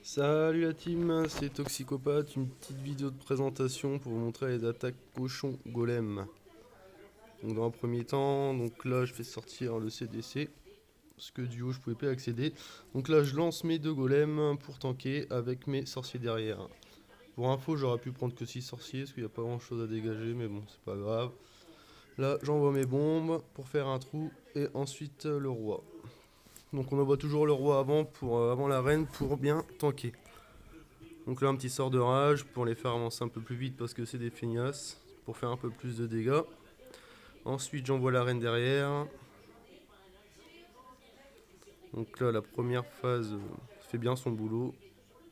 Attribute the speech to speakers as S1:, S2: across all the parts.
S1: Salut la team, c'est Toxicopathe, une petite vidéo de présentation pour vous montrer les attaques cochon golem. Donc dans un premier temps, donc là je fais sortir le CDC, parce que du haut je pouvais pas y accéder. Donc là je lance mes deux golems pour tanker avec mes sorciers derrière. Pour info j'aurais pu prendre que 6 sorciers, parce qu'il n'y a pas grand chose à dégager, mais bon c'est pas grave. Là j'envoie mes bombes pour faire un trou, et ensuite le roi. Donc on envoie toujours le roi avant la reine pour bien tanker. Donc là un petit sort de rage pour les faire avancer un peu plus vite parce que c'est des feignasses, pour faire un peu plus de dégâts. Ensuite j'envoie la reine derrière. Donc là la première phase fait bien son boulot,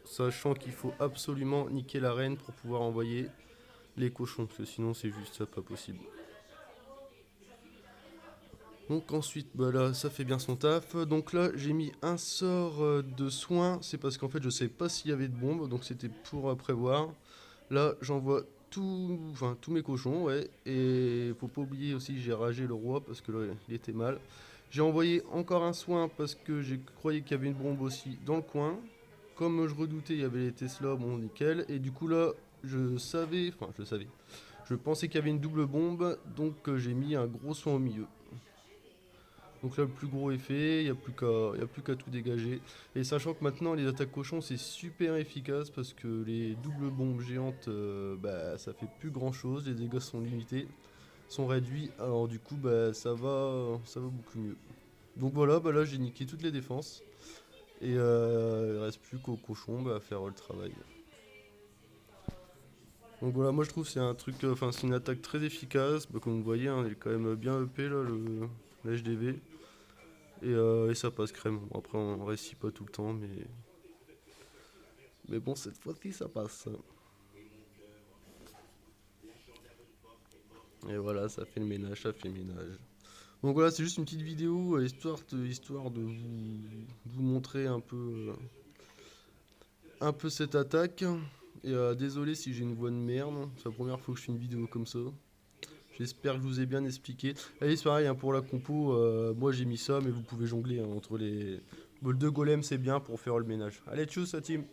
S1: sachant qu'il faut absolument niquer la reine pour pouvoir envoyer les cochons, parce que sinon c'est juste pas possible. Donc ensuite bah là ça fait bien son taf. Donc là j'ai mis un sort de soin, c'est parce qu'en fait je savais pas s'il y avait de bombes, donc c'était pour prévoir. Là, j'envoie tous mes cochons, ouais. Et faut pas oublier aussi, j'ai ragé le roi parce que là, il était mal. J'ai envoyé encore un soin parce que j'ai croyé qu'il y avait une bombe aussi dans le coin. Comme je redoutais, il y avait les Tesla, bon nickel. Et du coup là, je savais. Je pensais qu'il y avait une double bombe, donc j'ai mis un gros soin au milieu. Donc là, le plus gros est fait, il y a plus qu'à tout dégager. Et sachant que maintenant, les attaques cochons, c'est super efficace parce que les doubles bombes géantes, bah, ça fait plus grand chose, les dégâts sont limités, sont réduits. Alors du coup, bah, ça va beaucoup mieux. Donc voilà, bah là, j'ai niqué toutes les défenses. Et il reste plus qu'aux cochons bah, à faire le travail. Donc voilà, moi je trouve que c'est un truc, enfin c'est une attaque très efficace. Bah, comme vous voyez, hein, il est quand même bien EP là, le HDV. Et ça passe crème. Bon, après, on réussit pas tout le temps, mais bon, cette fois-ci, ça passe. Et voilà, ça fait le ménage, ça fait le ménage. Donc voilà, c'est juste une petite vidéo, histoire de vous montrer un peu cette attaque. Et désolé si j'ai une voix de merde, c'est la première fois que je fais une vidéo comme ça. J'espère que je vous ai bien expliqué. Allez, c'est pareil, hein, pour la compo, moi j'ai mis ça, mais vous pouvez jongler hein, entre les... Deux golems, c'est bien pour faire le ménage. Allez, tchuss, la team!